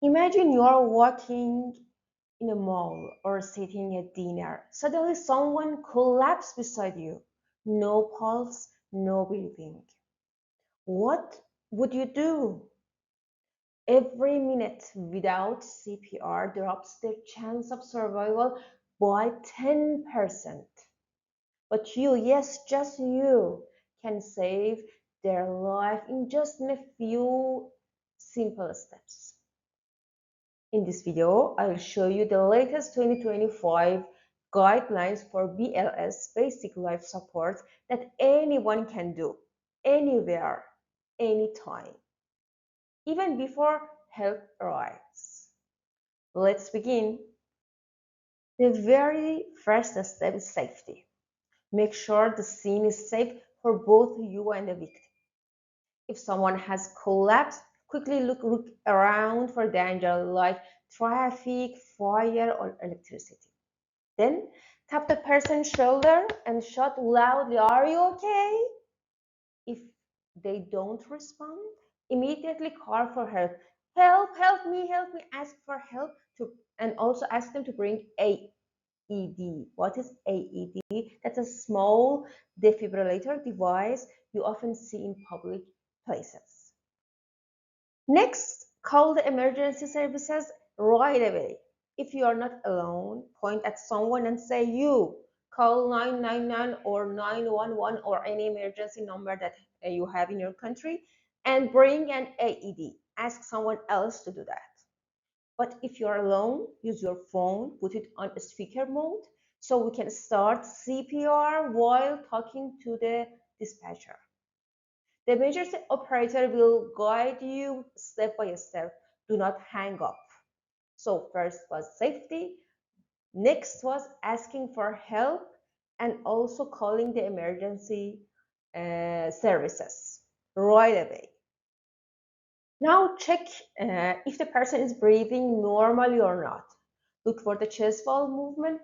Imagine you are walking in a mall or sitting at dinner. Suddenly, someone collapses beside you. No pulse, no breathing. What would you do? Every minute without CPR drops their chance of survival by 10%. But you, yes, just you, can save their life in just a few simple steps. In this video, I'll show you the latest 2025 guidelines for BLS basic life support that anyone can do, anywhere, anytime, even before help arrives. Let's begin. The very first step is safety. Make sure the scene is safe for both you and the victim. If someone has collapsed, quickly look around for danger like traffic, fire, or electricity. Then tap the person's shoulder and shout loudly, "Are you okay?" If they don't respond, immediately call for help. Help me, ask for help and also ask them to bring AED. What is AED? That's a small defibrillator device you often see in public places. Next, call the emergency services right away. If you are not alone, point at someone and say you. Call 999 or 911 or any emergency number that you have in your country and bring an AED. Ask someone else to do that. But if you're alone, use your phone, put it on a speaker mode so we can start CPR while talking to the dispatcher. The emergency operator will guide you step by step. Do not hang up. So first was safety, next was asking for help and also calling the emergency services right away. Now check if the person is breathing normally or not. Look for the chest wall movement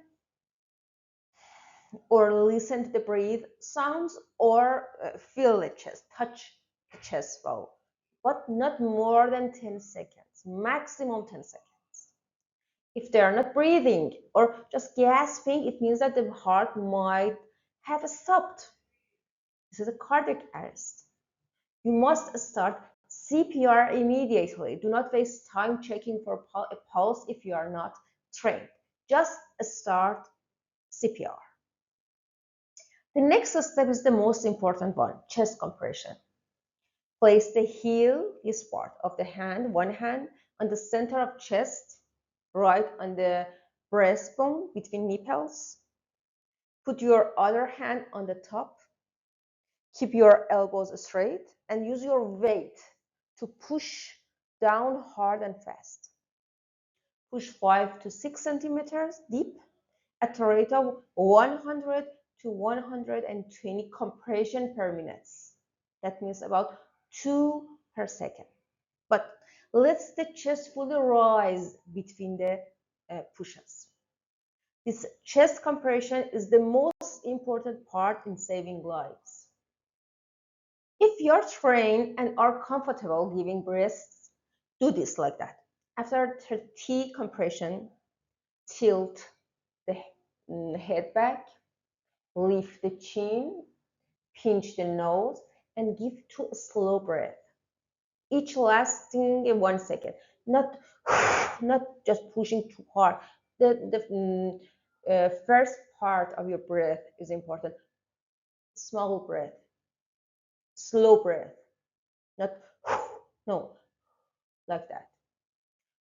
or listen to the breathe sounds or feel the chest, touch the chest wall, but not more than 10 seconds, maximum 10 seconds. If they are not breathing or just gasping, it means that the heart might have stopped. This is a cardiac arrest. You must start CPR immediately. Do not waste time checking for a pulse if you are not trained. Just start CPR. The next step is the most important one, chest compression. Place the heel, this part of the hand, one hand, on the center of chest, right on the breastbone between nipples. Put your other hand on the top. Keep your elbows straight and use your weight to push down hard and fast. Push 5 to 6 centimeters deep at a rate of 100 to 120 compression per minute. That means about 2 per second. But let the chest fully rise between the pushes. This chest compression is the most important part in saving lives. If you're trained and are comfortable giving breaths, do this like that. After 30 compression, tilt the head back, lift the chin, pinch the nose, and give 2 slow breaths, each lasting 1 second. Not, not just pushing too hard. The first part of your breath is important. Small breath, slow breath, not no, like that.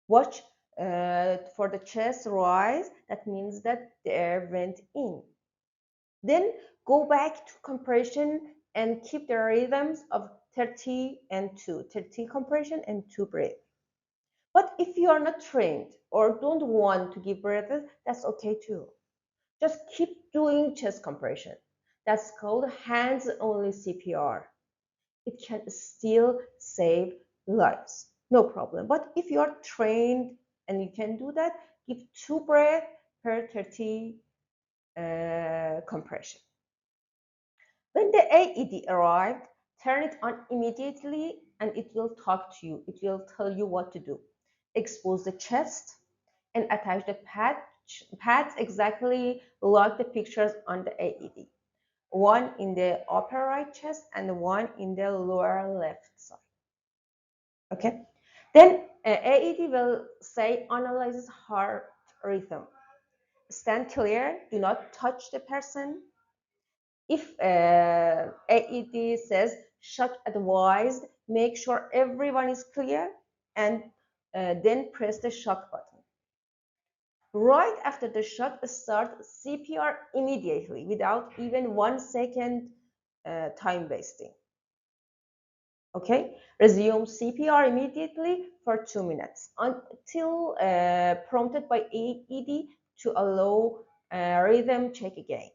Watch for the chest rise. That means that the air went in. Then go back to compression and keep the rhythms of 30 and 2, 30 compression and 2 breath. But if you are not trained or don't want to give breaths, that's okay too. Just keep doing chest compression. That's called hands-only CPR. It can still save lives, no problem. But if you are trained and you can do that, give 2 breaths per 30 compression. When the AED arrived, turn it on immediately and it will talk to you. It will tell you what to do. Expose the chest and attach the pads exactly like the pictures on the AED. One in the upper right chest and one in the lower left side. Okay. Then AED will say analyzes heart rhythm. Stand clear, do not touch the person. If AED says shock advised, make sure everyone is clear and then press the shock button. Right after the shock, start CPR immediately without even 1 second time wasting. Okay, resume CPR immediately for 2 minutes until prompted by AED to allow rhythm check again.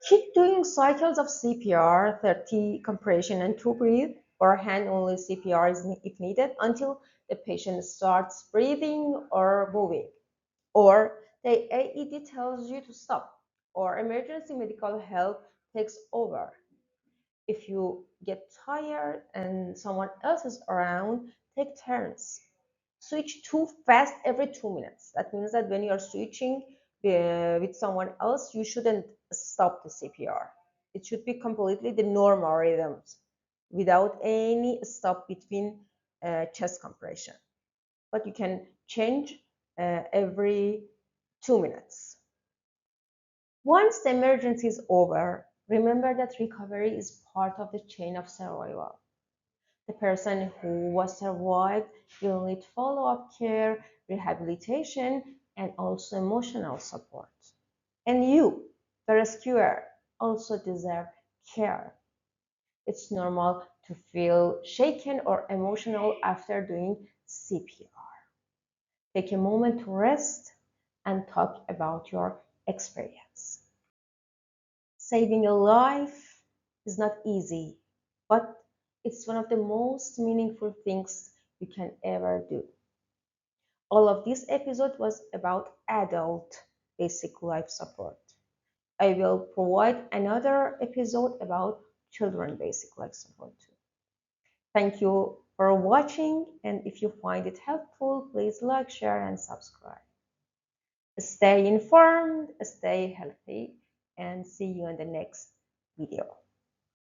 Keep doing cycles of CPR, 30 compression and 2 breathe, or hand only CPR if needed until the patient starts breathing or moving, or the AED tells you to stop, or emergency medical help takes over. If you get tired and someone else is around, take turns. Switch too fast every 2 minutes. That means that when you're switching with someone else, you shouldn't stop the CPR. It should be completely the normal rhythms without any stop between chest compression. But you can change every 2 minutes. Once the emergency is over, remember that recovery is part of the chain of survival. The person who was survived will need follow-up care, rehabilitation, and also emotional support. And you, the rescuer, also deserve care. It's normal to feel shaken or emotional after doing CPR. Take a moment to rest and talk about your experience. Saving a life is not easy, but it's one of the most meaningful things you can ever do. All of this episode was about adult basic life support. I will provide another episode about children basic life support too. Thank you for watching, and if you find it helpful, please like, share, and subscribe. Stay informed, stay healthy, and see you in the next video.